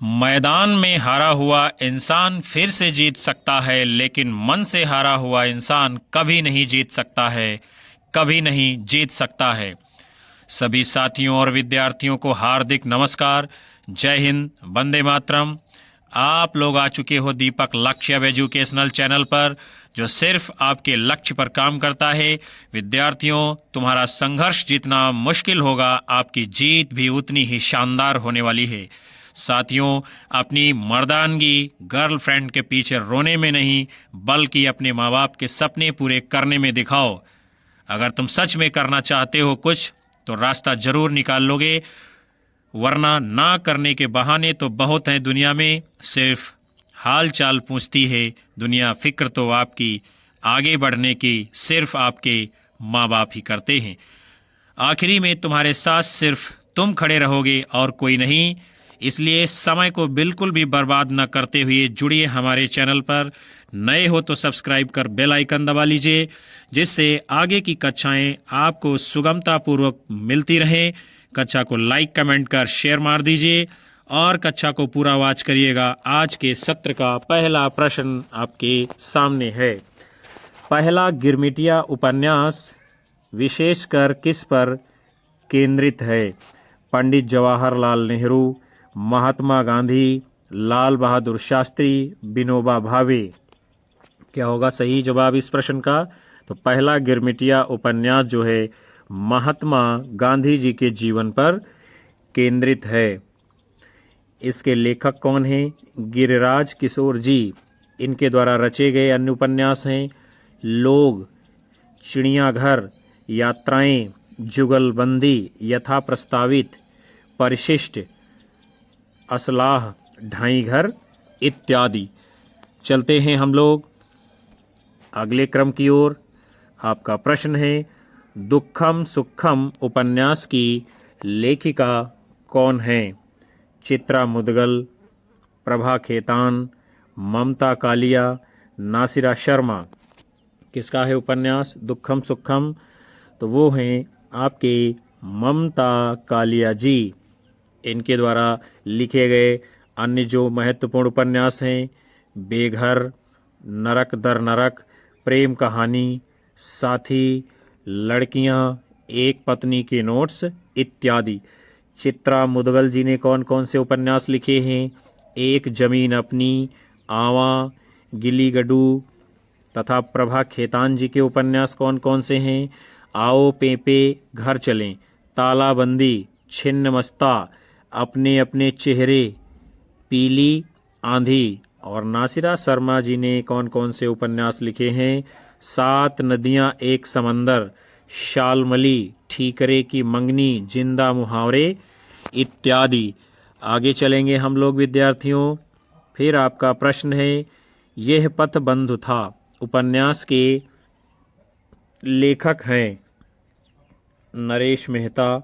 मैदान में हारा हुआ इंसान फिर से जीत सकता है, लेकिन मन से हारा हुआ इंसान कभी नहीं जीत सकता है, कभी नहीं जीत सकता है। सभी साथियों और विद्यार्थियों को हार्दिक नमस्कार। जय हिंद, वंदे मातरम। आप लोग आ चुके हो दीपक लक्ष्य एजुकेशनल चैनल पर, जो सिर्फ आपके लक्ष्य पर काम करता है। विद्यार्थियों, तुम्हारा संघर्ष जितना मुश्किल होगा, आपकी जीत भी उतनी ही शानदार होने वाली है। साथियों, अपनी मर्दानगी गर्लफ्रेंड के पीछे रोने में नहीं, बल्कि अपने माँ बाप के सपने पूरे करने में दिखाओ। अगर तुम सच में करना चाहते हो कुछ, तो रास्ता जरूर निकाल लोगे, वरना ना करने के बहाने तो बहुत हैं दुनिया में। सिर्फ हाल चाल पूछती है दुनिया, फिक्र तो आपकी आगे बढ़ने की सिर्फ आपके माँ बाप ही करते हैं। आखिरी में तुम्हारे साथ सिर्फ तुम खड़े रहोगे और कोई नहीं। इसलिए समय को बिल्कुल भी बर्बाद न करते हुए जुड़िए हमारे चैनल पर। नए हो तो सब्सक्राइब कर बेल आइकन दबा लीजिए, जिससे आगे की कक्षाएं आपको सुगमता पूर्वक मिलती रहें। कक्षा को लाइक कमेंट कर शेयर मार दीजिए और कक्षा को पूरा वॉच करिएगा। आज के सत्र का पहला प्रश्न आपके सामने है। पहला गिरमिटिया उपन्यास विशेषकर किस पर केंद्रित है? पंडित जवाहरलाल नेहरू, महात्मा गांधी, लाल बहादुर शास्त्री, विनोबा भावे। क्या होगा सही जवाब इस प्रश्न का? तो पहला गिरमिटिया उपन्यास जो है महात्मा गांधी जी के जीवन पर केंद्रित है। इसके लेखक कौन हैं? गिरिराज किशोर जी। इनके द्वारा रचे गए अन्य उपन्यास हैं लोग, चिड़ियाघर, यात्राएं, जुगलबंदी, यथा प्रस्तावित, परिशिष्ट, असलाह, ढाई घर इत्यादि। चलते हैं हम लोग अगले क्रम की ओर। आपका प्रश्न है, दुखम सुखम उपन्यास की लेखिका कौन है? चित्रा मुदगल, प्रभा खेतान, ममता कालिया, नासिरा शर्मा। किसका है उपन्यास दुखम सुखम? तो वो हैं आपके ममता कालिया जी। इनके द्वारा लिखे गए अन्य जो महत्वपूर्ण उपन्यास हैं बेघर, नरक दर नरक, प्रेम कहानी, साथी, लड़कियां, एक पत्नी के नोट्स इत्यादि। चित्रा मुदगल जी ने कौन कौन से उपन्यास लिखे हैं? एक जमीन अपनी, आवा, गिली गडू। तथा प्रभा खेतान जी के उपन्यास कौन कौन से हैं? आओ पेपे घर चलें, तालाबंदी, छिन्न मस्ता, अपने अपने चेहरे, पीली आंधी। और नासिरा शर्मा जी ने कौन कौन से उपन्यास लिखे हैं? सात नदियां एक समंदर, शालमली, ठीकरे की मंगनी, जिंदा मुहावरे इत्यादि। आगे चलेंगे हम लोग विद्यार्थियों। फिर आपका प्रश्न है, यह पथ बंधु था उपन्यास के लेखक हैं नरेश मेहता,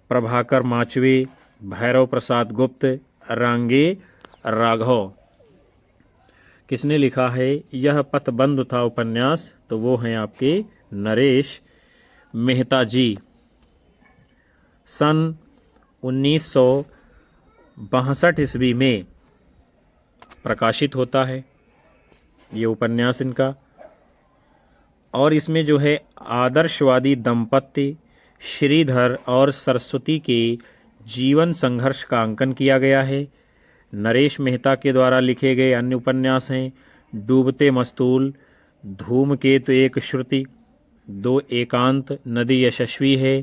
प्रभाकर माचवे, भैरव प्रसाद गुप्त, रांगे राघव। किसने लिखा है यह पथ बंधु था उपन्यास? तो वो हैं आपके नरेश मेहता जी। सन 1962 ईस्वी में प्रकाशित होता है ये उपन्यास इनका। और इसमें जो है आदर्शवादी दंपत्ति श्रीधर और सरस्वती के जीवन संघर्ष का अंकन किया गया है। नरेश मेहता के द्वारा लिखे गए अन्य उपन्यास हैं डूबते मस्तूल, धूमकेतु एक श्रुति, दो एकांत, नदी यशस्वी है,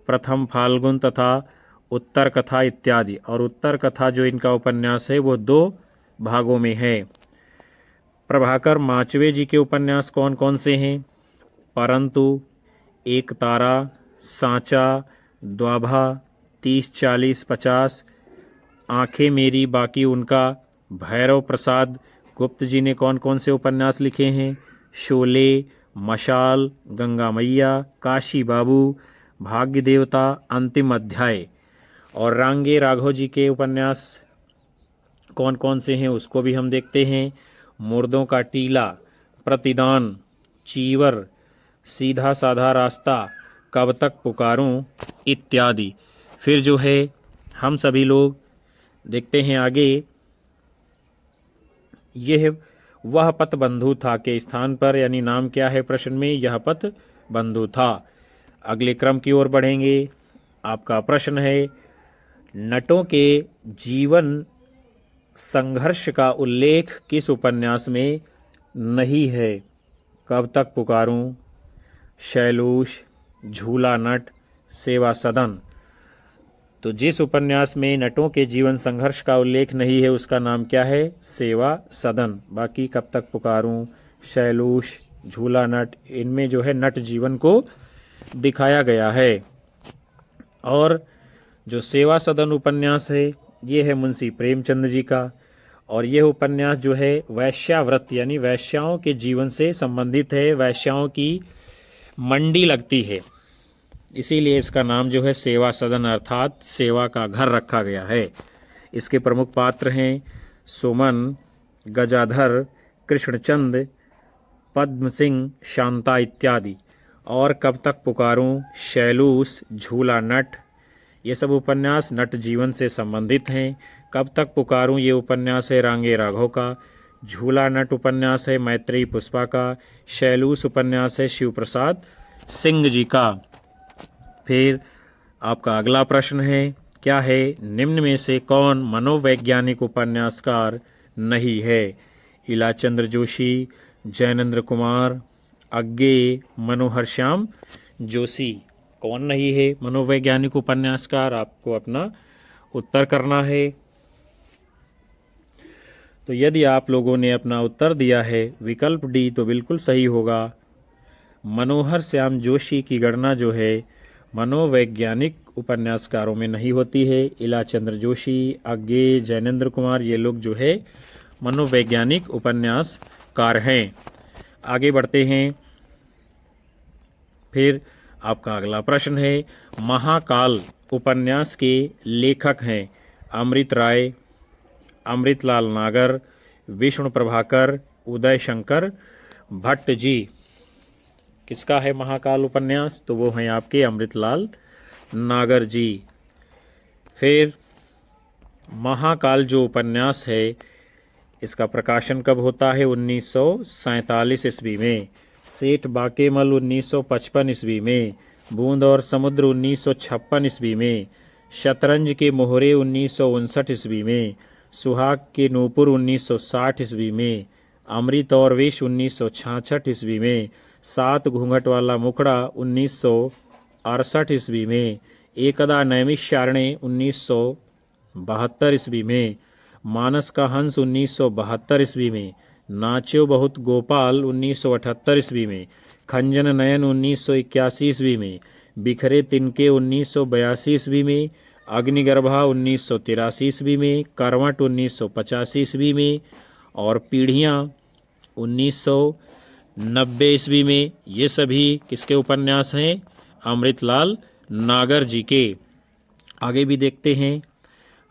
प्रथम फाल्गुन तथा उत्तर कथा इत्यादि। और उत्तर कथा जो इनका उपन्यास है वो 2 भागों में है। प्रभाकर माचवे जी के उपन्यास कौन कौन से हैं? परंतु, एक तारा, सांचा, द्वाभा, 30, 40, 50, आंखें मेरी बाकी उनका। भैरव प्रसाद गुप्त जी ने कौन कौन से उपन्यास लिखे हैं? शोले, मशाल, गंगा मैया, काशी बाबू, भाग्य देवता, अंतिम अध्याय। और रांगे राघव जी के उपन्यास कौन कौन से हैं उसको भी हम देखते हैं। मुर्दों का टीला, प्रतिदान, चीवर, सीधा साधा रास्ता, कब तक पुकारूं इत्यादि। फिर जो है हम सभी लोग देखते हैं आगे। यह वह पथ बंधु था के स्थान पर, यानी नाम क्या है प्रश्न में, यह पथ बंधु था। अगले क्रम की ओर बढ़ेंगे। आपका प्रश्न है, नटों के जीवन संघर्ष का उल्लेख किस उपन्यास में नहीं है? कब तक पुकारूं, शैलूष, झूला नट, सेवा सदन। तो जिस उपन्यास में नटों के जीवन संघर्ष का उल्लेख नहीं है उसका नाम क्या है? सेवा सदन। बाकी कब तक पुकारूं, शैलूष, झूला नट, इनमें जो है नट जीवन को दिखाया गया है। और जो सेवा सदन उपन्यास है ये है मुंशी प्रेमचंद जी का, और यह उपन्यास जो है वैश्याव्रत यानी वैश्याओं के जीवन से संबंधित है। वैश्याओं की मंडी लगती है, इसीलिए इसका नाम जो है सेवा सदन अर्थात सेवा का घर रखा गया है। इसके प्रमुख पात्र हैं सुमन, गजाधर, कृष्णचंद, पद्म सिंह, शांता इत्यादि। और कब तक पुकारूं, शैलूष, झूला नट, ये सब उपन्यास नट जीवन से संबंधित हैं। कब तक पुकारूं ये उपन्यास है रांगे राघव का। झूला नट उपन्यास है मैत्रेयी पुष्पा का। शैलूष उपन्यास है शिव प्रसाद सिंह जी का। फिर आपका अगला प्रश्न है, क्या है, निम्न में से कौन मनोवैज्ञानिक उपन्यासकार नहीं है? इलाचंद्र जोशी, जैनेन्द्र कुमार, अज्ञे, मनोहर श्याम जोशी। कौन नहीं है मनोवैज्ञानिक उपन्यासकार? आपको अपना उत्तर करना है। तो यदि आप लोगों ने अपना उत्तर दिया है विकल्प डी तो बिल्कुल सही होगा। मनोहर श्याम जोशी की गणना जो है मनोवैज्ञानिक उपन्यासकारों में नहीं होती है। इलाचंद्र जोशी, अज्ञे, जैनेन्द्र कुमार ये लोग जो है मनोवैज्ञानिक उपन्यासकार हैं। आगे बढ़ते हैं। फिर आपका अगला प्रश्न है, महाकाल उपन्यास के लेखक हैं अमृत राय, अमृतलाल नागर, विष्णु प्रभाकर, उदय शंकर भट्ट जी। किसका है महाकाल उपन्यास? तो वो हैं आपके अमृतलाल नागर जी। फिर महाकाल जो उपन्यास है इसका प्रकाशन कब होता है? 1947 ईस्वी में। सेठ बाकेमल 1955 ईस्वी में। बूंद और समुद्र 1956 ईस्वी में। शतरंज के मोहरे 1959 ईस्वी में। सुहाग के नूपुर 1960 ईस्वी में। अमृत और विष 1966 ईस्वी में। सात घूंघट वाला मुखड़ा 1968 ईस्वी में। एकदा नैमिषारण्य 1972 ईस्वी में। मानस का हंस 1972 ईस्वी में। नाच्यो बहुत गोपाल 1978 ईस्वी में। खंजन नयन 1981 ईस्वी में। बिखरे तिनके 1982 ईस्वी में। अग्निगर्भा 1983 ईस्वी में। करवट 1985 ईस्वी में। और पीढ़ियाँ 1990 ईस्वी में। ये सभी किसके उपन्यास हैं? अमृतलाल नागर जी के। आगे भी देखते हैं।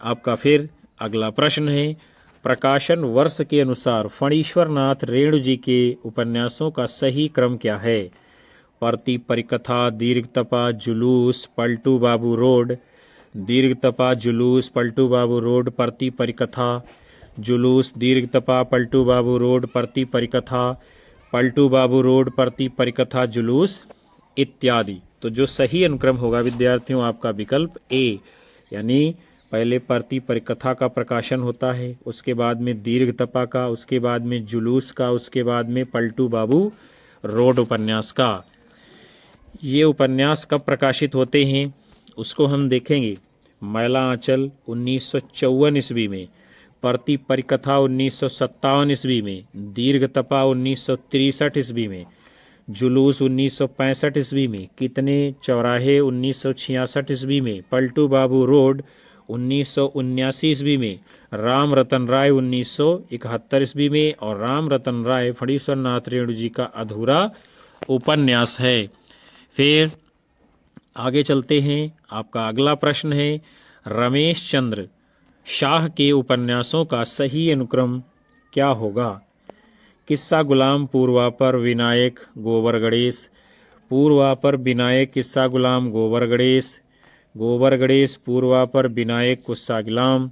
आपका फिर अगला प्रश्न है, प्रकाशन वर्ष के अनुसार फणीश्वर नाथ रेणु जी के उपन्यासों का सही क्रम क्या है? परती परिकथा, दीर्घतपा, जुलूस, पलटू बाबू रोड। दीर्घतपा, जुलूस, पलटू बाबू रोड, परती परिकथा, जुलूस, दीर्घतपा, पलटू बाबू रोड, परती परिकथा, पलटू बाबू रोड, परती परिकथा, जुलूस इत्यादि। तो जो सही अनुक्रम होगा विद्यार्थियों आपका विकल्प ए, यानी पहले परती परिकथा का प्रकाशन होता है, उसके बाद में दीर्घतपा का, उसके बाद में जुलूस का, उसके बाद में पलटू बाबू रोड उपन्यास का। ये उपन्यास कब प्रकाशित होते हैं उसको हम देखेंगे। मैला आंचल 1954 ईस्वी में। परती परिकथा 1957 ईस्वी में। दीर्घतपा 1963 ईस्वी में। जुलूस 1965 ईस्वी में। कितने चौराहे 1966 ईस्वी में। पलटू बाबू रोड 1979 ईस्वी में। राम रतन राय 1971 ईस्वी में। और राम रतन राय फणीश्वर नाथ रेणु जी का अधूरा उपन्यास है। फिर आगे चलते हैं। आपका अगला प्रश्न है, रमेश चंद्र शाह के उपन्यासों का सही अनुक्रम क्या होगा? किस्सा गुलाम, पूर्वापर, विनायक, गोबर गणेश। पूर्वापर, विनायक, किस्सा गुलाम, गोबर गणेश। गोबर गणेश, पूर्वापर, विनायक, किस्सा गुलाम।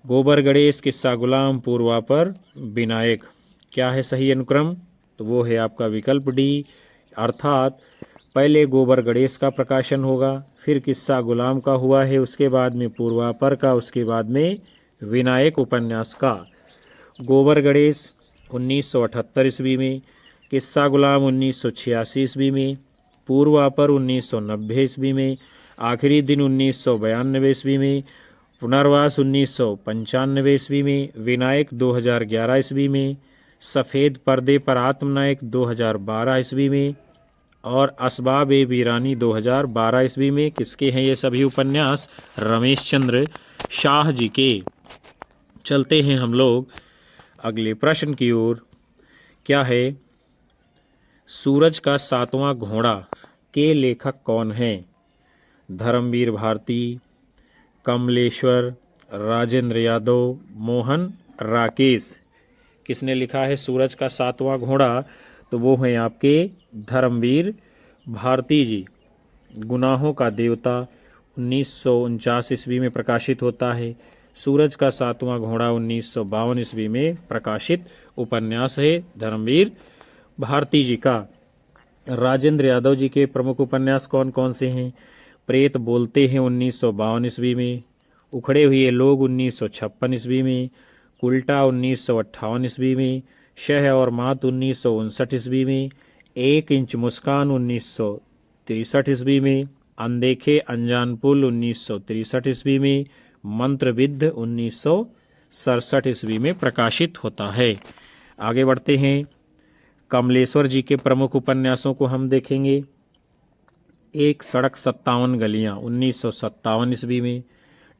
गोबर गणेश, किस्सा गुलाम, पूर्वापर, विनायक। क्या है सही अनुक्रम? तो वो है आपका विकल्प डी, अर्थात पहले गोबर गणेश का प्रकाशन होगा, फिर किस्सा गुलाम का हुआ है, उसके बाद में पूर्वापर का, उसके बाद में विनायक उपन्यास का। गोबर गणेश 1978 ईस्वी में, किस्सा गुलाम 1986 ईस्वी में, पूर्वापर 1990 ईस्वी में, आखिरी दिन 1992 ईस्वी में, पुनर्वास 1995 ईस्वी में, विनायक 2011 ईस्वी में, सफ़ेद पर्दे पर आत्मनायक 2012 ईस्वी में और असबाब ए वीरानी 2012 ईस्वी में। किसके हैं ये सभी उपन्यास? रमेश चंद्र शाह जी के। चलते हैं हम लोग अगले प्रश्न की ओर। क्या है? सूरज का सातवां घोड़ा के लेखक कौन हैं? धर्मवीर भारती, कमलेश्वर, राजेंद्र यादव, मोहन राकेश। किसने लिखा है सूरज का सातवां घोड़ा? तो वो हैं आपके धर्मवीर भारती जी। गुनाहों का देवता 1949 ईस्वी में प्रकाशित होता है। सूरज का सातवां घोड़ा 1952 ईस्वी में प्रकाशित उपन्यास है धर्मवीर भारती जी का। राजेंद्र यादव जी के प्रमुख उपन्यास कौन कौन से हैं? प्रेत बोलते हैं 1952 ईस्वी में, उखड़े हुए लोग 1956 ईस्वी में, उल्टा 1958 ईस्वी में, शह और मात 1959 ईस्वी में, 1 इंच मुस्कान 1963 ईस्वी में, अनदेखे अनजान पुल 1963 ईस्वी में, मंत्रविद्ध 1967 ईस्वी में प्रकाशित होता है। आगे बढ़ते हैं। कमलेश्वर जी के प्रमुख उपन्यासों को हम देखेंगे। एक सड़क 57 गलियां 1957 ईस्वी में,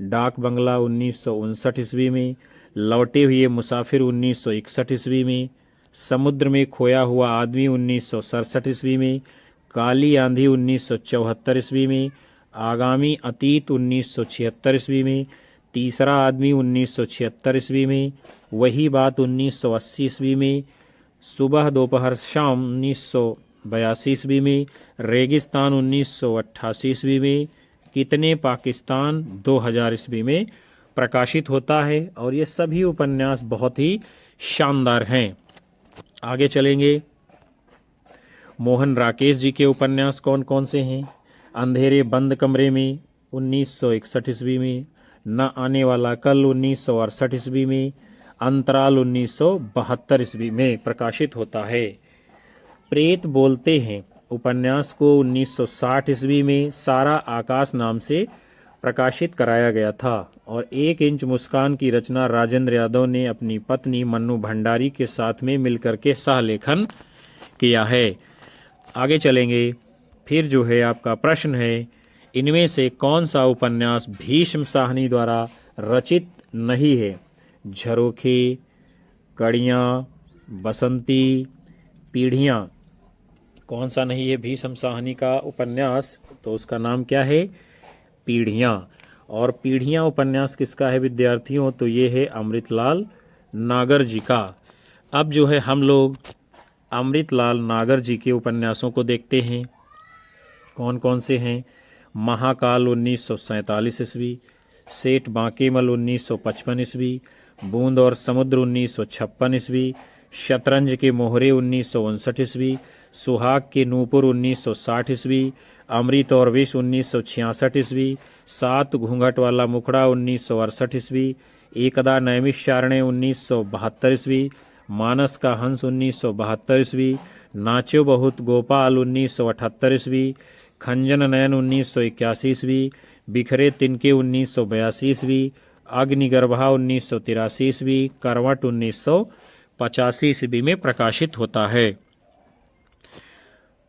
डाक बंगला 1959 ईस्वी में, लौटे हुए मुसाफिर 1961 ईस्वी में, समुद्र में खोया हुआ आदमी 1967 ईस्वी में, काली आंधी 1974 ईस्वी में, आगामी अतीत 1976 ईस्वी में, तीसरा आदमी 1976 ईस्वी में, वही बात 1980 ईस्वी में, सुबह दोपहर शाम 1982 ईस्वी में, रेगिस्तान 1988 ईस्वी में, कितने पाकिस्तान 2000 ईस्वी में प्रकाशित होता है। और ये सभी उपन्यास बहुत ही शानदार हैं। आगे चलेंगे। मोहन राकेश जी के उपन्यास कौन कौन से हैं? अंधेरे बंद कमरे में 1961 ईस्वी में, न आने वाला कल 1968 ईस्वी में, अंतराल 1972 ईस्वी में प्रकाशित होता है। प्रेत बोलते हैं उपन्यास को 1960 ईस्वी में सारा आकाश नाम से प्रकाशित कराया गया था और 1 इंच मुस्कान की रचना राजेंद्र यादव ने अपनी पत्नी मन्नू भंडारी के साथ में मिलकर के सह लेखन किया है। आगे चलेंगे। फिर जो है आपका प्रश्न है, इनमें से कौन सा उपन्यास भीष्म साहनी द्वारा रचित नहीं है? झरोखे, कड़ियाँ, बसंती, पीढ़ियाँ। कौन सा नहीं है भीष्म साहनी का उपन्यास? तो उसका नाम क्या है? पीढ़ियाँ। और पीढ़ियाँ उपन्यास किसका है विद्यार्थियों? तो ये है अमृतलाल नागर जी का। अब जो है हम लोग अमृतलाल नागर जी के उपन्यासों को देखते हैं। कौन कौन से हैं? महाकाल 1947 ईस्वी, सेठ बांकेमल 1955 ईस्वी, बूंद और समुद्र 1956 ईस्वी, शतरंज के मोहरे 1959 ईस्वी, सुहाग के नूपुर 1960 ईस्वी, अमृत और विष 1966 ईस्वी, 7 घूंघट वाला मुखड़ा 1968 ईस्वी, एकदा नैमिषारण्य 1972 ईस्वी, मानस का हंस 1972 ईस्वी, नाचो बहुत गोपाल 1978 ईस्वी, खंजन नयन 1981 ईस्वी, बिखरे तिनके 1982 ईस्वी, अग्निगर्भा 1983 ईस्वी, करवट 1985 ईस्वी में प्रकाशित होता है।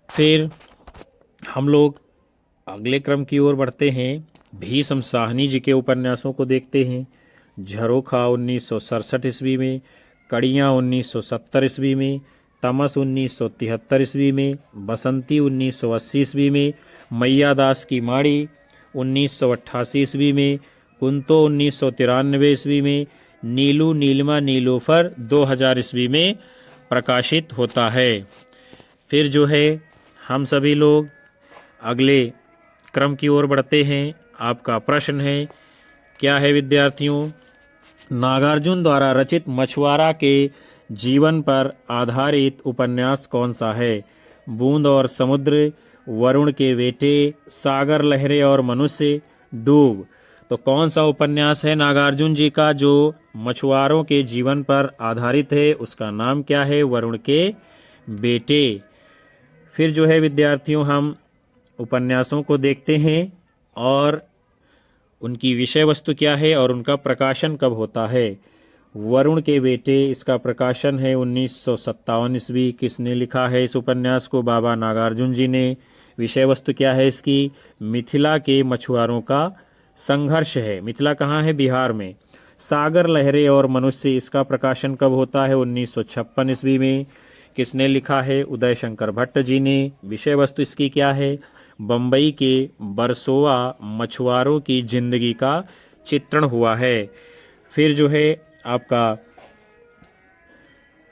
फिर हम लोग अगले क्रम की ओर बढ़ते हैं। भीष्म साहनी जी के उपन्यासों को देखते हैं। झरोखा 1967 ईस्वी में, कड़ियाँ 1970 ईस्वी में, तमस 1973 ईस्वी में, बसंती 1980 ईस्वी में, मैया दास की माड़ी 1988 ईस्वी में, कुंतो 1993 ईस्वी में, नीलू नीलिमा नीलोफर 2000 ईस्वी में प्रकाशित होता है। फिर जो है हम सभी लोग अगले क्रम की ओर बढ़ते हैं। आपका प्रश्न है, क्या है विद्यार्थियों? नागार्जुन द्वारा रचित मछुआरा के जीवन पर आधारित उपन्यास कौन सा है? बूंद और समुद्र, वरुण के बेटे, सागर लहरें और मनुष्य, डूब। तो कौन सा उपन्यास है नागार्जुन जी का जो मछुआरों के जीवन पर आधारित है? उसका नाम क्या है? वरुण के बेटे। फिर जो है विद्यार्थियों, हम उपन्यासों को देखते हैं और उनकी विषय वस्तु क्या है और उनका प्रकाशन कब होता है। वरुण के बेटे, इसका प्रकाशन है 1957 ईस्वी। किसने लिखा है इस उपन्यास को? बाबा नागार्जुन जी ने। विषय वस्तु क्या है इसकी? मिथिला के मछुआरों का संघर्ष है। मिथिला कहाँ है? बिहार में। सागर लहरें और मनुष्य, इसका प्रकाशन कब होता है? 1956 ईस्वी में। किसने लिखा है? उदय शंकर भट्ट जी ने। विषय वस्तु इसकी क्या है? बम्बई के बरसोवा मछुआरों की जिंदगी का चित्रण हुआ है। फिर जो है आपका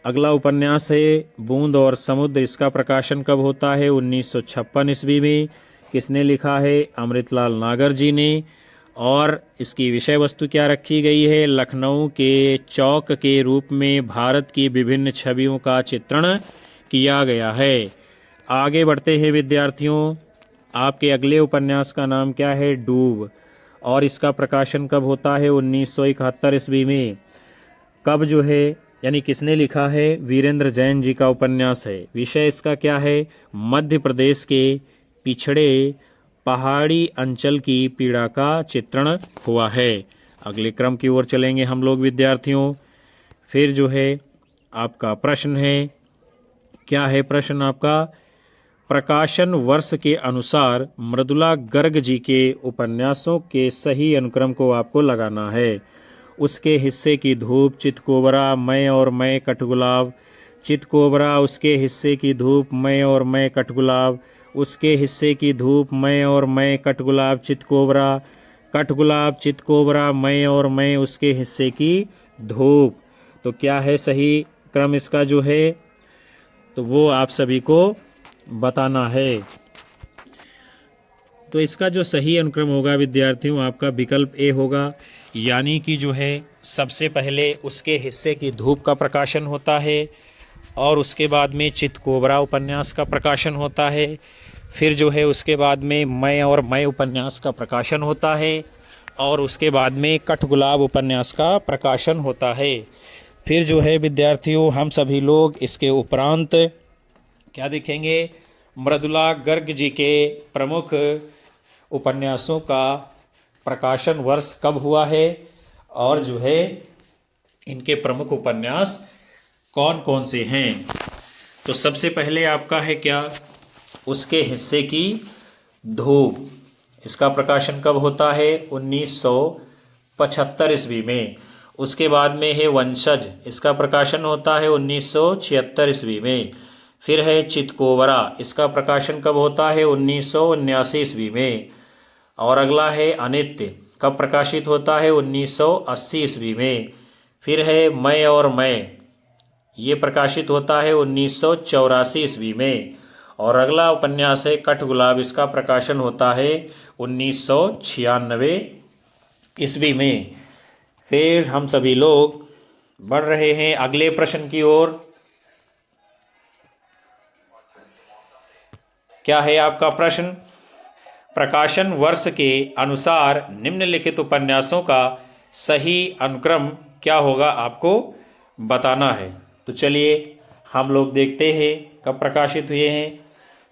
अगला उपन्यास है बूंद और समुद्र। इसका प्रकाशन कब होता है? 1956 ईस्वी में। किसने लिखा है? अमृतलाल नागर जी ने। और इसकी विषय वस्तु क्या रखी गई है? लखनऊ के चौक के रूप में भारत की विभिन्न छवियों का चित्रण किया गया है। आगे बढ़ते हैं विद्यार्थियों, आपके अगले उपन्यास का नाम क्या है? डूब। और इसका प्रकाशन कब होता है? 1971 ईस्वी में। कब जो है, यानी किसने लिखा है? वीरेंद्र जैन जी का उपन्यास है। विषय इसका क्या है? मध्य प्रदेश के पिछड़े पहाड़ी अंचल की पीड़ा का चित्रण हुआ है। अगले क्रम की ओर चलेंगे हम लोग विद्यार्थियों। फिर जो है आपका प्रश्न है, क्या है प्रश्न आपका? प्रकाशन वर्ष के अनुसार मृदुला गर्ग जी के उपन्यासों के सही अनुक्रम को आपको लगाना है। उसके हिस्से की धूप, चितकोबरा, मैं और मैं, कठगुलाब। चितकोबरा, उसके हिस्से की धूप, मैं और मैं, कठगुलाब। उसके हिस्से की धूप, मैं और मैं, कठगुलाब, चितकोबरा। कठगुलाब, चितकोबरा, मैं और मैं, उसके हिस्से की धूप। तो क्या है सही क्रम इसका जो है? तो वो आप सभी को बताना है। तो इसका जो सही अनुक्रम होगा विद्यार्थियों, आपका विकल्प ए होगा। यानी कि जो है सबसे पहले उसके हिस्से की धूप का प्रकाशन होता है और उसके बाद में चितकोबरा उपन्यास का प्रकाशन होता है। फिर जो है उसके बाद में मैं और मैं उपन्यास का प्रकाशन होता है और उसके बाद में कठगुलाब उपन्यास का प्रकाशन होता है। फिर जो है विद्यार्थियों, हम सभी लोग इसके उपरांत क्या देखेंगे? मृदुला गर्ग जी के प्रमुख उपन्यासों का प्रकाशन वर्ष कब हुआ है और जो है इनके प्रमुख उपन्यास कौन कौन से हैं। तो सबसे पहले आपका है क्या? उसके हिस्से की धूप। इसका प्रकाशन कब होता है? 1975 ईस्वी में। उसके बाद में है वंशज। इसका प्रकाशन होता है 1976 ईस्वी में। फिर है चितकोबरा। इसका प्रकाशन कब होता है? 1979 ईस्वी में। और अगला है अनित्य। कब प्रकाशित होता है? 1980 ईस्वी में। फिर है मैं और मैं, ये प्रकाशित होता है 1984 ईस्वी में। और अगला उपन्यास है कठगुलाब। इसका प्रकाशन होता है 1996 ईस्वी में। फिर हम सभी लोग बढ़ रहे हैं अगले प्रश्न की ओर। क्या है आपका प्रश्न? प्रकाशन वर्ष के अनुसार निम्नलिखित उपन्यासों का सही अनुक्रम क्या होगा, आपको बताना है। तो चलिए हम लोग देखते हैं कब प्रकाशित हुए हैं।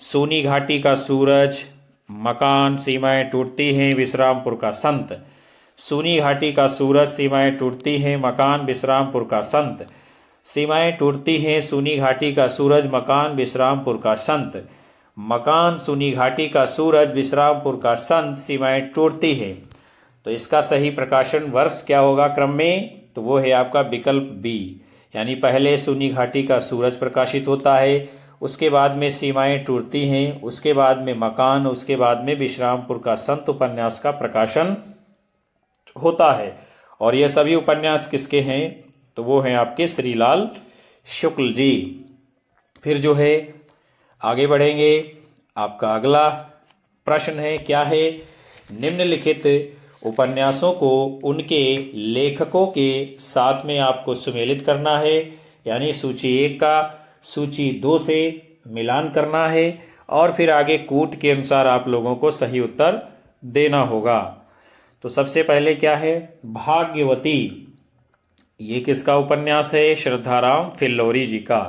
सोनी घाटी का सूरज, मकान, सीमाएं टूटती हैं, विश्रामपुर का संत। सोनी घाटी का सूरज, सीमाएं टूटती हैं, मकान, विश्रामपुर का संत। सीमाएं टूटती हैं, सोनी घाटी का सूरज, मकान, विश्रामपुर का संत। मकान, सोनी घाटी का सूरज, विश्रामपुर का संत, सीमाएं टूटती हैं। तो इसका सही प्रकाशन वर्ष क्या होगा क्रम में? तो वो है आपका विकल्प बी। यानी पहले सोनी घाटी का सूरज प्रकाशित होता है, उसके बाद में सीमाएं टूटती हैं, उसके बाद में मकान, उसके बाद में विश्रामपुर का संत उपन्यास का प्रकाशन होता है। और ये सभी उपन्यास किसके हैं? तो वो हैं आपके श्रीलाल शुक्ल जी। फिर जो है आगे बढ़ेंगे। आपका अगला प्रश्न है, क्या है? निम्नलिखित उपन्यासों को उनके लेखकों के साथ में आपको सुमेलित करना है, यानी सूची 1 का सूची 2 से मिलान करना है और फिर आगे कूट के अनुसार आप लोगों को सही उत्तर देना होगा। तो सबसे पहले क्या है, भाग्यवती, ये किसका उपन्यास है? श्रद्धाराम फिल्लोरी जी का।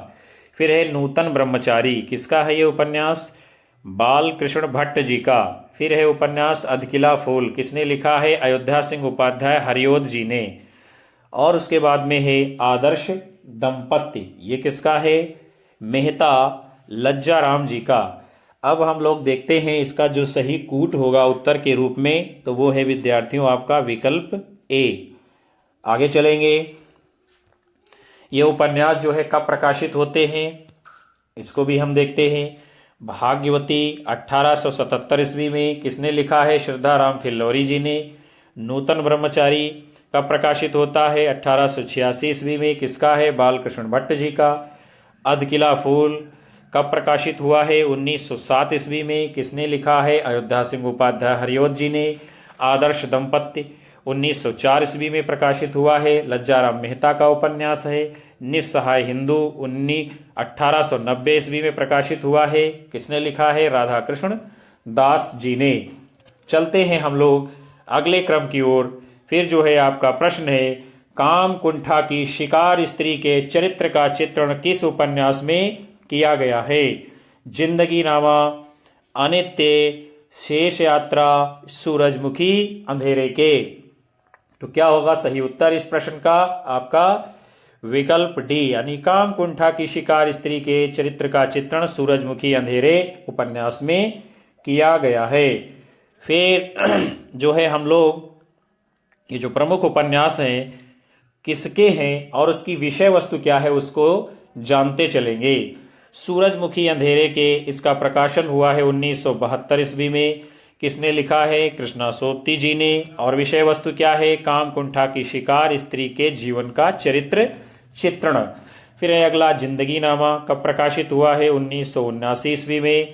फिर है नूतन ब्रह्मचारी, किसका है ये उपन्यास? बाल कृष्ण भट्ट जी का। फिर है उपन्यास अधकिला फूल, किसने लिखा है? अयोध्या सिंह उपाध्याय हरिओद जी ने। और उसके बाद में है आदर्श दंपत्ति, ये किसका है? मेहता लज्जाराम जी का। अब हम लोग देखते हैं इसका जो सही कूट होगा उत्तर के रूप में, तो वो है विद्यार्थियों आपका विकल्प ए। आगे चलेंगे। ये उपन्यास जो है कब प्रकाशित होते हैं, इसको भी हम देखते हैं। भाग्यवती 1877 ईस्वी में, किसने लिखा है? श्रद्धाराम फिल्लोरी जी ने। नूतन ब्रह्मचारी कब प्रकाशित होता है? 1886 ईस्वी में, किसका है? बालकृष्ण भट्ट जी का। अधकिला फूल कब प्रकाशित हुआ है? 1907 ईस्वी में, किसने लिखा है? अयोध्या सिंह उपाध्याय हरिओद जी ने। आदर्श दंपत्ति 1904 ईस्वी में प्रकाशित हुआ है, लज्जाराम मेहता का उपन्यास है। निस्सहाय हिंदू 1890 ईस्वी में प्रकाशित हुआ है, किसने लिखा है? राधा कृष्ण दास जी ने। चलते हैं हम लोग अगले क्रम की ओर। फिर जो है आपका प्रश्न है, काम कुंठा की शिकार स्त्री के चरित्र का चित्रण किस उपन्यास में किया गया है? जिंदगी नामा, अनित्य, शेष यात्रा, सूरजमुखी, अंधेरे के। तो क्या होगा सही उत्तर इस प्रश्न का? आपका विकल्प डी, यानी काम कुंठा की शिकार स्त्री के चरित्र का चित्रण सूरजमुखी अंधेरे उपन्यास में किया गया है। फिर जो है हम लोग ये जो प्रमुख उपन्यास हैं किसके हैं और उसकी विषय वस्तु क्या है उसको जानते चलेंगे। सूरजमुखी अंधेरे के, इसका प्रकाशन हुआ है 1972 ईस्वी में, किसने लिखा है? कृष्णा सोबती जी ने। और विषय वस्तु क्या है? काम कुंठा की शिकार स्त्री के जीवन का चरित्र चित्रण। फिर है अगला जिंदगी नामा, कब प्रकाशित हुआ है? 1979 ईस्वी में,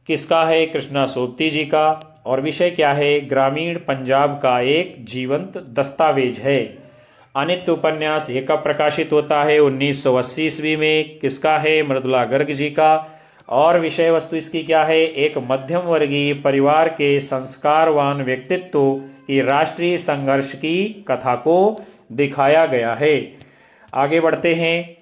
किसका है? कृष्णा सोबती जी का। और विषय क्या है? ग्रामीण पंजाब का एक जीवंत दस्तावेज है। अनित्य उपन्यास ये कब प्रकाशित होता है? 1980 ईस्वी में, किसका है? मृदुला गर्ग जी का। और विषय वस्तु इसकी क्या है? एक मध्यम वर्गीय परिवार के संस्कारवान व्यक्तित्व की राष्ट्रीय संघर्ष की कथा को दिखाया गया है। आगे बढ़ते हैं।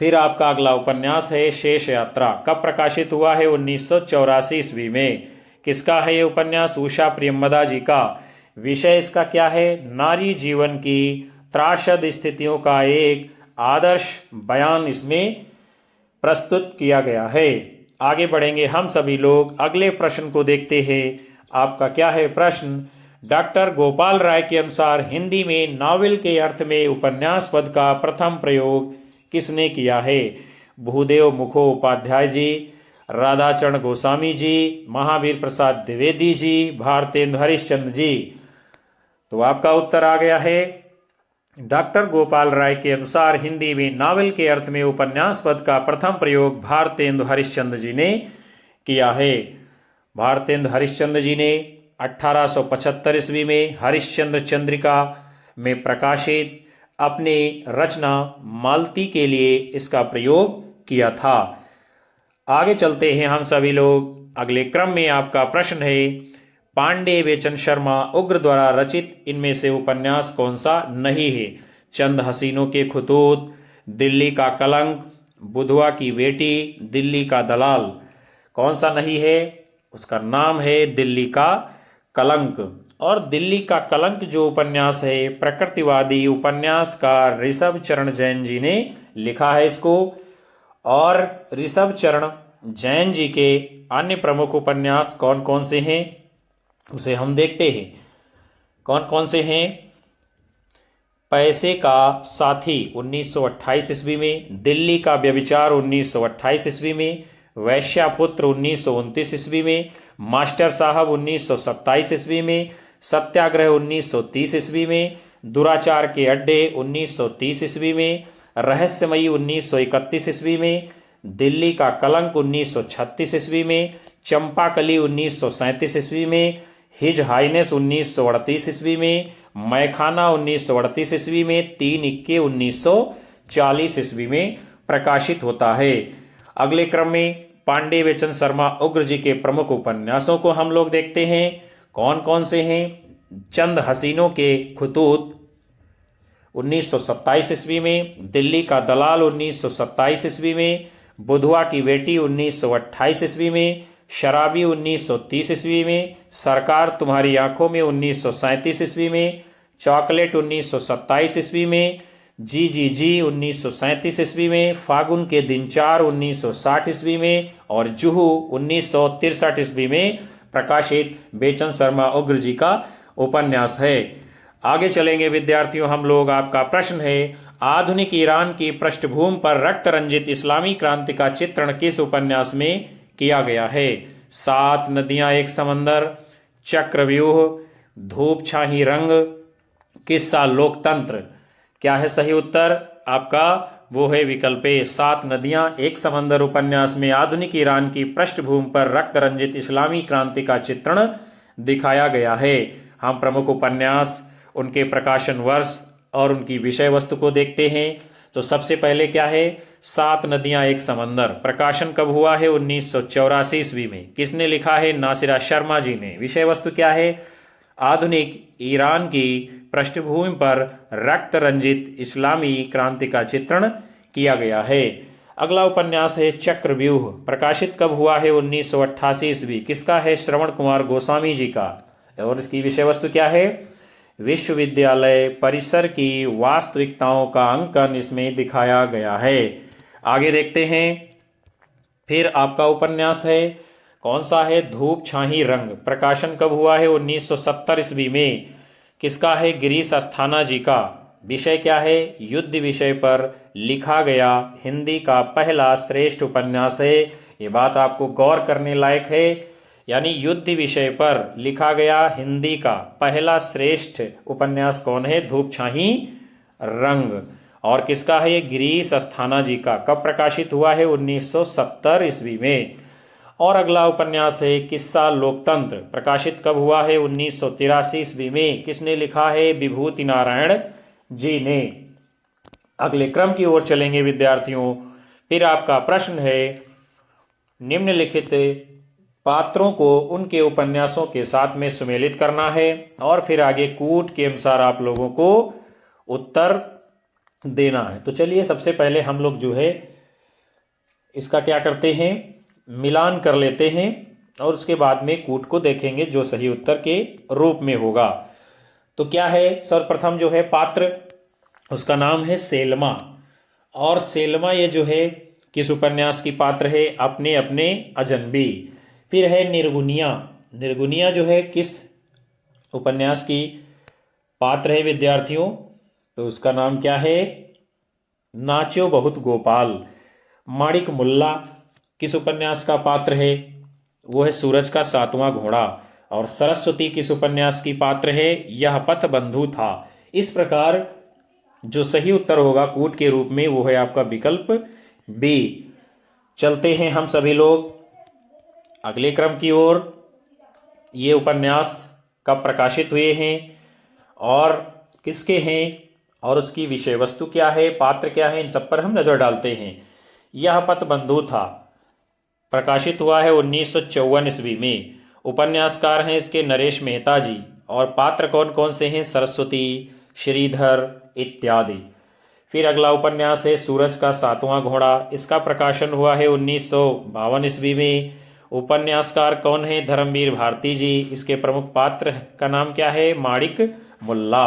फिर आपका अगला उपन्यास है शेष यात्रा, कब प्रकाशित हुआ है? 1984 ईस्वी में, किसका है ये उपन्यास? उषा प्रियमदा जी का। विषय इसका क्या है? नारी जीवन की त्रासद स्थितियों का एक आदर्श बयान इसमें प्रस्तुत किया गया है। आगे बढ़ेंगे हम सभी लोग, अगले प्रश्न को देखते हैं। आपका क्या है प्रश्न? डॉक्टर गोपाल राय के अनुसार हिंदी में नावल के अर्थ में उपन्यास पद का प्रथम प्रयोग किसने किया है? भूदेव मुखोपाध्याय जी, राधाचरण गोस्वामी जी, महावीर प्रसाद द्विवेदी जी, भारतेंदु हरिश्चंद्र जी। तो आपका उत्तर आ गया है, डॉक्टर गोपाल राय के अनुसार हिंदी में नावल के अर्थ में उपन्यास पद का प्रथम प्रयोग भारतेंदु हरिश्चंद्र जी ने किया है। भारतेंदु हरिश्चंद्र जी ने 1875 ईस्वी में हरिश्चंद्र चंद्रिका में प्रकाशित अपनी रचना मालती के लिए इसका प्रयोग किया था। आगे चलते हैं हम सभी लोग, अगले क्रम में आपका प्रश्न है, पांडे बेचन शर्मा उग्र द्वारा रचित इनमें से उपन्यास कौन सा नहीं है? चंद हसीनों के खुतूत, दिल्ली का कलंक, बुधवा की बेटी, दिल्ली का दलाल। कौन सा नहीं है? उसका नाम है दिल्ली का कलंक। और दिल्ली का कलंक जो उपन्यास है प्रकृतिवादी उपन्यासकार ऋषभ चरण जैन जी ने लिखा है इसको। और ऋषभ चरण जैन जी के अन्य प्रमुख उपन्यास कौन कौन से हैं उसे हम देखते हैं। कौन कौन से हैं? पैसे का साथी 1928 ईस्वी में, दिल्ली का व्यभिचार 1928 ईस्वी में, वैश्यापुत्र 1929 ईस्वी में, मास्टर साहब 1927 ईस्वी में, सत्याग्रह 1930 ईस्वी में, दुराचार के अड्डे 1930 ईस्वी में, रहस्यमयी 1931 ईस्वी में, दिल्ली का कलंक 1936 ईस्वी में, चंपाकली 1937 ईस्वी में, हिज हाइनेस 1938 ईस्वी में, मैखाना 1938 ईस्वी में, 3 इक्के 1940 ईस्वी में प्रकाशित होता है। अगले क्रम में पांडे बेचन शर्मा उग्र जी के प्रमुख उपन्यासों को हम लोग देखते हैं। कौन कौन से हैं? चंद हसीनों के खतूत 1927 ईस्वी में, दिल्ली का दलाल 1927 ईस्वी में, बुधवा की बेटी 1928 ईस्वी में, शराबी 1930 ईस्वी में, सरकार तुम्हारी आंखों में 1937 ईस्वी में, चॉकलेट 1927 ईस्वी में, जी जी जी 1937 ईस्वी में, फागुन के दिन 4 1960 ईस्वी में और जुहू 1963 ईस्वी में प्रकाशित बेचन शर्मा उग्र जी का उपन्यास है। आगे चलेंगे विद्यार्थियों हम लोग। आपका प्रश्न है, आधुनिक ईरान की पृष्ठभूमि पर रक्त रंजित इस्लामी क्रांति का चित्रण किस उपन्यास में किया गया है? 7 नदियां एक समंदर, चक्रव्यूह, धूप छाही रंग, किस्सा लोकतंत्र। क्या है सही उत्तर आपका? वो है विकल्प ए, 7 नदियां एक समंदर उपन्यास में आधुनिक ईरान की पृष्ठभूमि पर रक्त रंजित इस्लामी क्रांति का चित्रण दिखाया गया है। हम प्रमुख उपन्यास, उनके प्रकाशन वर्ष और उनकी विषय वस्तु को देखते हैं। तो सबसे पहले क्या है? 7 नदियां एक समंदर। प्रकाशन कब हुआ है? 1984 ईस्वी में। किसने लिखा है? नासिरा शर्मा जी ने। विषय वस्तु क्या है? आधुनिक ईरान की पृष्ठभूमि पर रक्त रंजित इस्लामी क्रांति का चित्रण किया गया है। अगला उपन्यास है चक्रव्यूह। प्रकाशित कब हुआ है? 1988 ईस्वी। किसका है? श्रवण कुमार गोस्वामी जी का। और इसकी विषय वस्तु क्या है? विश्वविद्यालय परिसर की वास्तविकताओं का अंकन इसमें दिखाया गया है। आगे देखते हैं। फिर आपका उपन्यास है, कौन सा है? धूप छाही रंग। प्रकाशन कब हुआ है? 1970 ईस्वी में। किसका है? गिरीश अस्थाना जी का। विषय क्या है? युद्ध विषय पर लिखा गया हिंदी का पहला श्रेष्ठ उपन्यास है। ये बात आपको गौर करने लायक है। यानी युद्ध विषय पर लिखा गया हिंदी का पहला श्रेष्ठ उपन्यास कौन है? धूप छाही रंग। और किसका है? ये गिरीश अस्थाना जी का। कब प्रकाशित हुआ है? 1970 ईस्वी में। और अगला उपन्यास है किस्सा लोकतंत्र। प्रकाशित कब हुआ है? 1983 ईस्वी में। किसने लिखा है? विभूति नारायण जी ने। अगले क्रम की ओर चलेंगे विद्यार्थियों। फिर आपका प्रश्न है, निम्नलिखित पात्रों को उनके उपन्यासों के साथ में सुमेलित करना है और फिर आगे कूट के अनुसार आप लोगों को उत्तर देना है। तो चलिए सबसे पहले हम लोग जो है इसका क्या करते हैं, मिलान कर लेते हैं और उसके बाद में कूट को देखेंगे जो सही उत्तर के रूप में होगा। तो क्या है? सर्वप्रथम जो है पात्र, उसका नाम है सेल्मा। और सेल्मा ये जो है किस उपन्यास की पात्र है? अपने अपने अजनबी। फिर है निर्गुनिया। निर्गुनिया जो है किस उपन्यास की पात्र है विद्यार्थियों? तो उसका नाम क्या है? नाचो बहुत गोपाल। माणिक मुल्ला किस उपन्यास का पात्र है? वो है सूरज का 7वां घोड़ा। और सरस्वती किस उपन्यास की पात्र है? यह पथ बंधु था। इस प्रकार जो सही उत्तर होगा कूट के रूप में वो है आपका विकल्प बी। चलते हैं हम सभी लोग अगले क्रम की ओर। ये उपन्यास कब प्रकाशित हुए हैं और किसके हैं और उसकी विषय वस्तु क्या है, पात्र क्या है, इन सब पर हम नजर डालते हैं। यह पथ बंधु था प्रकाशित हुआ है 1954 ईस्वी में। उपन्यासकार हैं इसके नरेश मेहता जी। और पात्र कौन कौन से हैं? सरस्वती, श्रीधर इत्यादि। फिर अगला उपन्यास है सूरज का 7वां घोड़ा। इसका प्रकाशन हुआ है 1952 ईस्वी में। उपन्यासकार कौन है? धर्मवीर भारती जी। इसके प्रमुख पात्र का नाम क्या है? माणिक मुल्ला।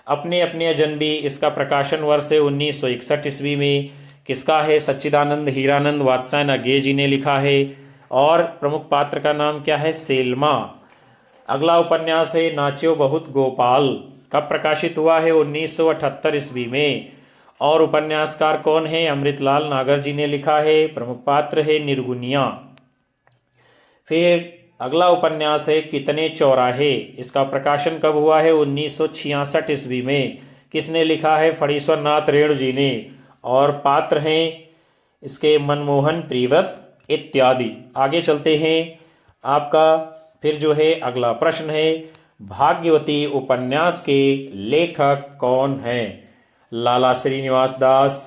अपने अपने अजनबी, इसका प्रकाशन वर्ष है 1961 ईस्वी में। किसका है? सच्चिदानंद हीरानंद वात्स्यायन गे जी ने लिखा है। और प्रमुख पात्र का नाम क्या है? सेल्मा। अगला उपन्यास है नाचो बहुत गोपाल। कब प्रकाशित हुआ है? 1978 ईस्वी में। और उपन्यासकार कौन है? अमृतलाल नागर जी ने लिखा है। प्रमुख पात्र है निर्गुनिया। फिर अगला उपन्यास है कितने चौराहे। इसका प्रकाशन कब हुआ है? 1966 ईस्वी में। किसने लिखा है? फणीश्वर नाथ रेणु जी ने। और पात्र हैं इसके मनमोहन, प्रियव्रत इत्यादि। आगे चलते हैं। आपका फिर जो है अगला प्रश्न है, भाग्यवती उपन्यास के लेखक कौन हैं? लाला श्रीनिवास दास,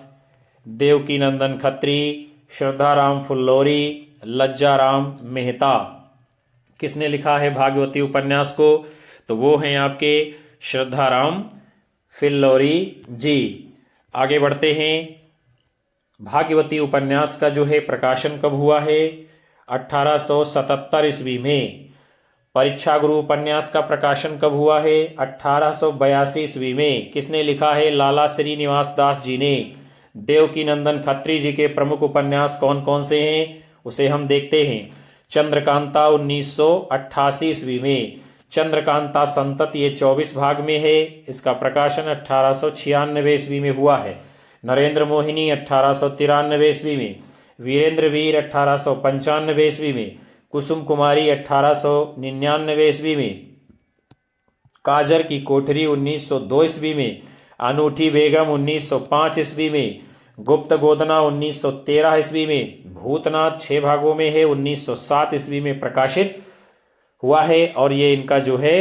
देवकीनंदन खत्री, श्रद्धाराम फुल्लोरी, लज्जाराम मेहता। किसने लिखा है भाग्यवती उपन्यास को? तो वो हैं आपके श्रद्धाराम फिल्लोरी जी। आगे बढ़ते हैं, भाग्यवती उपन्यास का जो है प्रकाशन कब हुआ है? 1877 ईस्वी में। परीक्षा गुरु उपन्यास का प्रकाशन कब हुआ है? 1882 ईस्वी में। किसने लिखा है? लाला श्रीनिवास दास जी ने। देवकीनंदन खत्री जी के प्रमुख उपन्यास कौन कौन से हैं उसे हम देखते हैं। चंद्रकांता 1988 ईस्वी में। चंद्रकांता संतत ये 24 भाग में है। इसका प्रकाशन 1896 ईस्वी में हुआ है। नरेंद्र मोहिनी 1893 ईस्वी में। वीरेंद्र वीर 1895 ईस्वी में। कुसुम कुमारी 1899 ईस्वी में। काजर की कोठरी 1902 ईस्वी में। अनूठी बेगम 1905 ईस्वी में। गुप्त गोदना 1913 ईस्वी में। भूतनाथ 6 भागों में है, 1907 ईस्वी में प्रकाशित हुआ है। और ये इनका जो है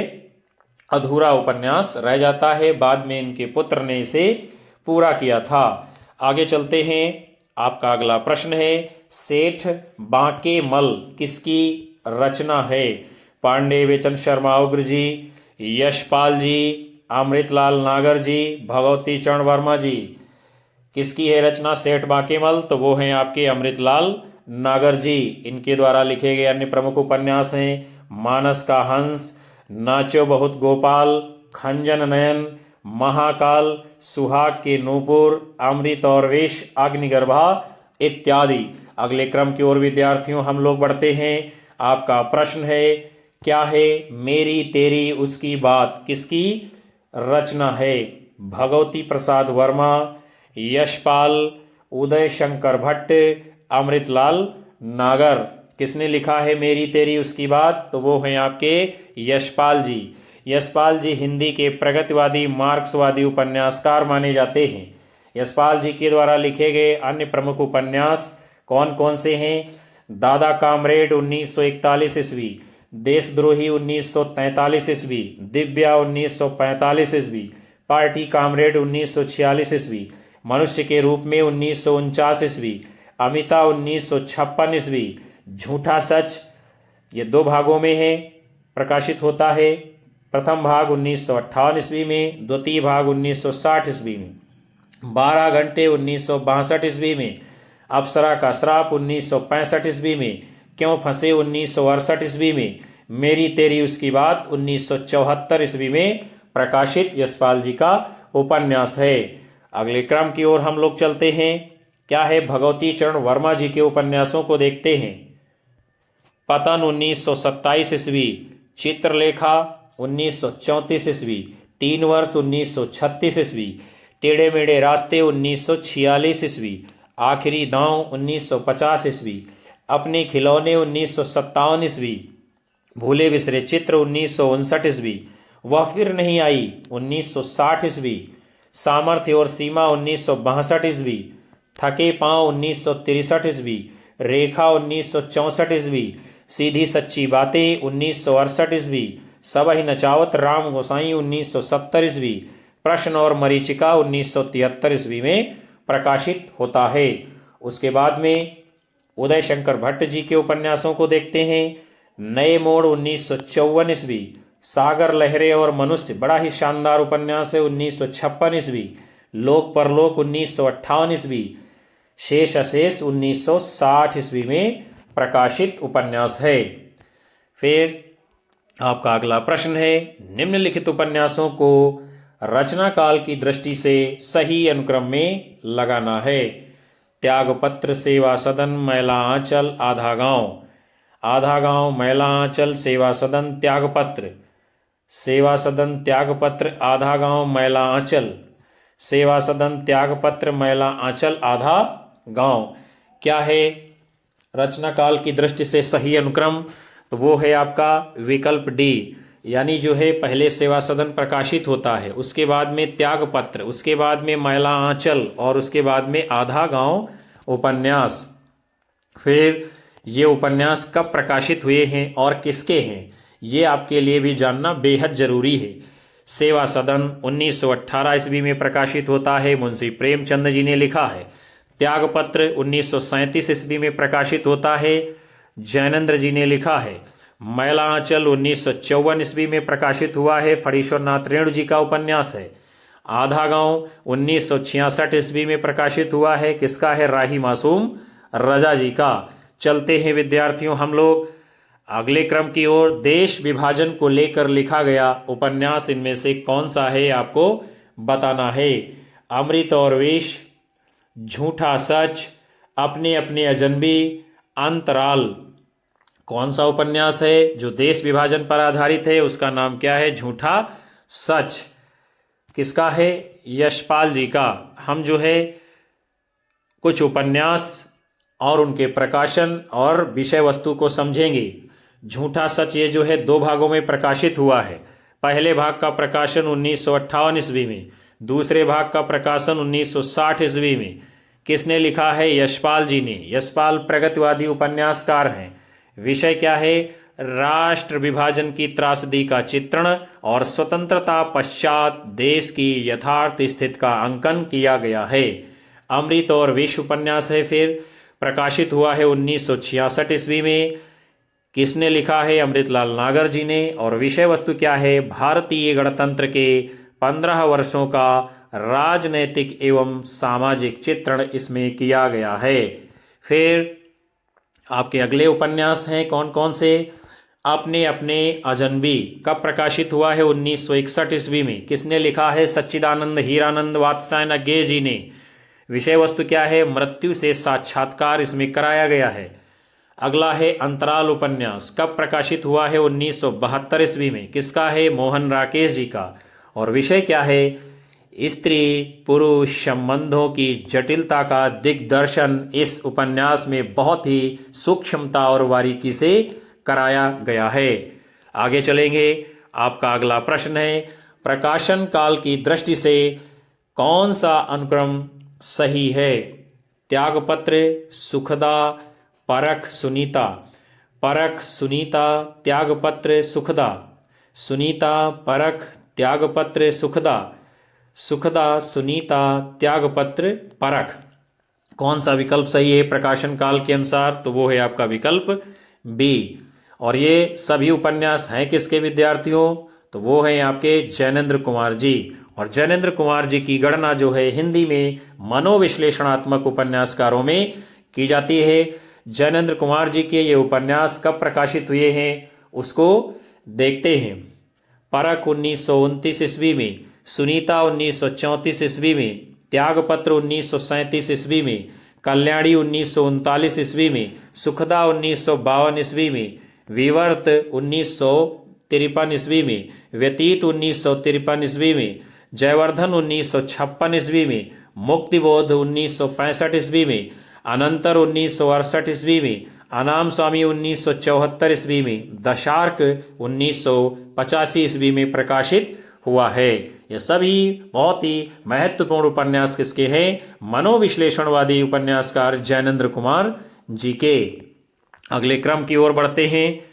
अधूरा उपन्यास रह जाता है, बाद में इनके पुत्र ने इसे पूरा किया था। आगे चलते हैं, आपका अगला प्रश्न है, सेठ बांके मल किसकी रचना है? पांडे बेचन शर्मा उग्र जी, यशपाल जी, अमृतलाल नागर जी, भगवती चरण वर्मा जी। किसकी है रचना सेठ बांके मल? तो वो हैं आपके अमृतलाल नागर जी। इनके द्वारा लिखे गए अन्य प्रमुख उपन्यास हैं मानस का हंस, नाचो बहुत गोपाल, खंजन नयन, महाकाल, सुहाग के नूपुर, अमृत और वेश, अग्निगर्भा इत्यादि। अगले क्रम की ओर विद्यार्थियों हम लोग बढ़ते हैं। आपका प्रश्न है, क्या है मेरी तेरी उसकी बात किसकी रचना है? भगवती प्रसाद वर्मा, यशपाल, उदय शंकर भट्ट, अमृतलाल नागर। किसने लिखा है मेरी तेरी उसकी बात? तो वो हैं आपके यशपाल जी। यशपाल जी हिंदी के प्रगतिवादी मार्क्सवादी उपन्यासकार माने जाते हैं। यशपाल जी के द्वारा लिखे गए अन्य प्रमुख उपन्यास कौन कौन से हैं? दादा कामरेड 1941 ईस्वी, देशद्रोही 1943 ईस्वी, दिव्या 1945 ईस्वी, पार्टी कामरेड 1946 ईस्वी, मनुष्य के रूप में 1949 ईस्वी, अमिता 1956 ईस्वी, झूठा सच ये 2 भागों में है, प्रकाशित होता है। प्रथम भाग 1958 ईस्वी में, द्वितीय भाग 1960 ईस्वी में। 12 घंटे 1962 ईस्वी में, अप्सरा का श्राप 1965 ईस्वी में, क्यों फंसे 1968 ईस्वी में, मेरी तेरी उसकी बात 1974 ईस्वी में प्रकाशित यशपाल जी का उपन्यास है। अगले क्रम की ओर हम लोग चलते हैं। क्या है भगवती चरण वर्मा जी के उपन्यासों को देखते हैं। पतन 1927 ईस्वी, चित्रलेखा 1934 ईस्वी, 3 वर्ष 1936 ईस्वी, टेढ़े मेढ़े रास्ते 1946 ईस्वी, आखिरी दांव 1950 ईस्वी, अपने खिलौने 1957 ईस्वी, भूले बिसरे चित्र 1959 ईस्वी, वह फिर नहीं आई 1960 ईस्वी, सामर्थ्य और सीमा 1962 ईस्वी, थके पांव 1963 ईस्वी, रेखा 1964 ईस्वी, सीधी सच्ची बातें 1968 ईस्वी, सबही नचावत राम गोसाई 1970 ईस्वी, प्रश्न और मरीचिका 1973 ईस्वी में प्रकाशित होता है। उसके बाद में उदय शंकर भट्ट जी के उपन्यासों को देखते हैं। नए मोड़ 1954 ईस्वी, सागर लहरे और मनुष्य बड़ा ही शानदार उपन्यास है 1956 ईस्वी, लोक परलोक 1958 ईस्वी, शेष अशेष 1960 ईस्वी में प्रकाशित उपन्यास है। फिर आपका अगला प्रश्न है, निम्नलिखित उपन्यासों को रचना काल की दृष्टि से सही अनुक्रम में लगाना है। त्यागपत्र, सेवा सदन, मैला आंचल, आधा गांव। आधा गांव, मैला आंचल, सेवा सदन, त्यागपत्र। सेवा सदन, त्यागपत्र, आधा गांव, मैला आंचल। सेवा सदन, त्यागपत्र, मैला आंचल, आधा गांव। क्या है रचना काल की दृष्टि से सही अनुक्रम? तो वो है आपका विकल्प डी, यानी जो है पहले सेवा सदन प्रकाशित होता है, उसके बाद में त्यागपत्र, उसके बाद में मैला आंचल और उसके बाद में आधा गांव उपन्यास। फिर ये उपन्यास कब प्रकाशित हुए हैं और किसके हैं? ये आपके लिए भी जानना बेहद जरूरी है। सेवा सदन 1918 ईस्वी में प्रकाशित होता है, मुंशी प्रेमचंद जी ने लिखा है। त्यागपत्र 1937 ईस्वी में प्रकाशित होता है, जैनेन्द्र जी ने लिखा है। मैला आंचल 1954 ईस्वी में प्रकाशित हुआ है, फणीश्वर नाथ रेणु जी का उपन्यास है। आधा गांव 1966 ईस्वी में प्रकाशित हुआ है, किसका है? राही मासूम रजा जी का। चलते हैं विद्यार्थियों हम लोग अगले क्रम की ओर। देश विभाजन को लेकर लिखा गया उपन्यास इनमें से कौन सा है, आपको बताना है। अमृत और विष, झूठा सच, अपने अपने अजनबी, अंतराल। कौन सा उपन्यास है जो देश विभाजन पर आधारित है? उसका नाम क्या है? झूठा सच। किसका है? यशपाल जी का। हम जो है कुछ उपन्यास और उनके प्रकाशन और विषय वस्तु को समझेंगे। झूठा सच ये जो है 2 भागों में प्रकाशित हुआ है। पहले भाग का प्रकाशन 1958 ईस्वी में, दूसरे भाग का प्रकाशन 1960 ईस्वी में। किसने लिखा है? यशपाल जी ने। यशपाल प्रगतिवादी उपन्यासकार हैं। विषय क्या है? राष्ट्र विभाजन की त्रासदी का चित्रण और स्वतंत्रता पश्चात देश की यथार्थ स्थिति का अंकन किया गया है। अमृत और विष उपन्यास है, फिर प्रकाशित हुआ है 1966 ईस्वी में। किसने लिखा है? अमृतलाल नागर जी ने। और विषय वस्तु क्या है? भारतीय गणतंत्र के 15 वर्षों का राजनैतिक एवं सामाजिक चित्रण इसमें किया गया है। फिर आपके अगले उपन्यास हैं कौन कौन से? अपने अपने अजनबी कब प्रकाशित हुआ है? 1961 ईस्वी में। किसने लिखा है? सच्चिदानंद हीरानंद वात्स्यायन अज्ञे जी ने। विषय वस्तु क्या है? मृत्यु से साक्षात्कार इसमें कराया गया है। अगला है अंतराल उपन्यास। कब प्रकाशित हुआ है? 1972 ईस्वी में। किसका है? मोहन राकेश जी का। और विषय क्या है? स्त्री पुरुष संबंधों की जटिलता का दिग्दर्शन इस उपन्यास में बहुत ही सूक्ष्मता और बारीकी से कराया गया है। आगे चलेंगे। आपका अगला प्रश्न है, प्रकाशन काल की दृष्टि से कौन सा अनुक्रम सही है? त्यागपत्र, सुखदा, परख, सुनीता। परख, सुनीता, त्यागपत्र, सुखदा। सुनीता, परख, त्यागपत्र, सुखदा। सुखदा, सुनीता, त्यागपत्र, परख। कौन सा विकल्प सही है प्रकाशन काल के अनुसार? तो वो है आपका विकल्प बी। और ये सभी उपन्यास हैं किसके विद्यार्थियों? तो वो हैं आपके जैनेन्द्र कुमार जी। और जैनेन्द्र कुमार जी की गणना जो है हिंदी में मनोविश्लेषणात्मक उपन्यासकारों में की जाती है। जैनेन्द्र कुमार जी के ये उपन्यास कब प्रकाशित हुए हैं उसको देखते हैं। परख 1929 ईस्वी में, सुनीता 1934 ईस्वी में, त्यागपत्र 1937 ईस्वी में, कल्याणी 1939 ईस्वी में, सुखदा 1952 ईस्वी में, विवर्त 1953 ईस्वी में, व्यतीत 1953 ईस्वी में, जयवर्धन 1956 ईस्वी में, मुक्तिबोध 1965 ईस्वी में, अनंतर 1968 ईस्वी में, अनाम स्वामी 1974 ईस्वी में, दशार्क 1985 ईस्वी में प्रकाशित हुआ है। ये सभी बहुत ही महत्वपूर्ण उपन्यास किसके हैं? मनोविश्लेषणवादी उपन्यासकार जैनेन्द्र कुमार जी के। अगले क्रम की ओर बढ़ते हैं।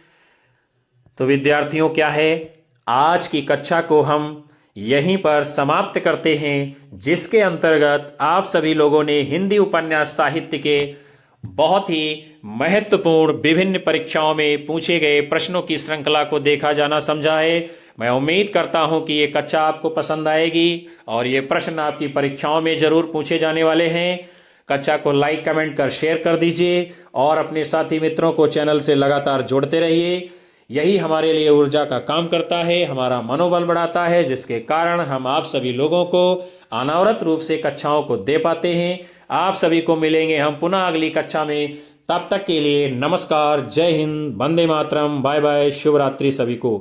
तो विद्यार्थियों क्या है, आज की कक्षा को हम यहीं पर समाप्त करते हैं, जिसके अंतर्गत आप सभी लोगों ने हिंदी उपन्यास साहित्य के बहुत ही महत्वपूर्ण विभिन्न परीक्षाओं में पूछे गए प्रश्नों की श्रृंखला को देखा जाना समझा है। मैं उम्मीद करता हूं कि ये कक्षा आपको पसंद आएगी और ये प्रश्न आपकी परीक्षाओं में जरूर पूछे जाने वाले हैं। कक्षा को लाइक कमेंट कर शेयर कर दीजिए और अपने साथी मित्रों को चैनल से लगातार जोड़ते रहिए। यही हमारे लिए ऊर्जा का काम करता है, हमारा मनोबल बढ़ाता है, जिसके कारण हम आप सभी लोगों को अनावरत रूप से कक्षाओं को दे पाते हैं। आप सभी को मिलेंगे हम पुनः अगली कक्षा में। तब तक के लिए नमस्कार, जय हिंद, वंदे मातरम, बाय बाय, शुभ रात्रि सभी को।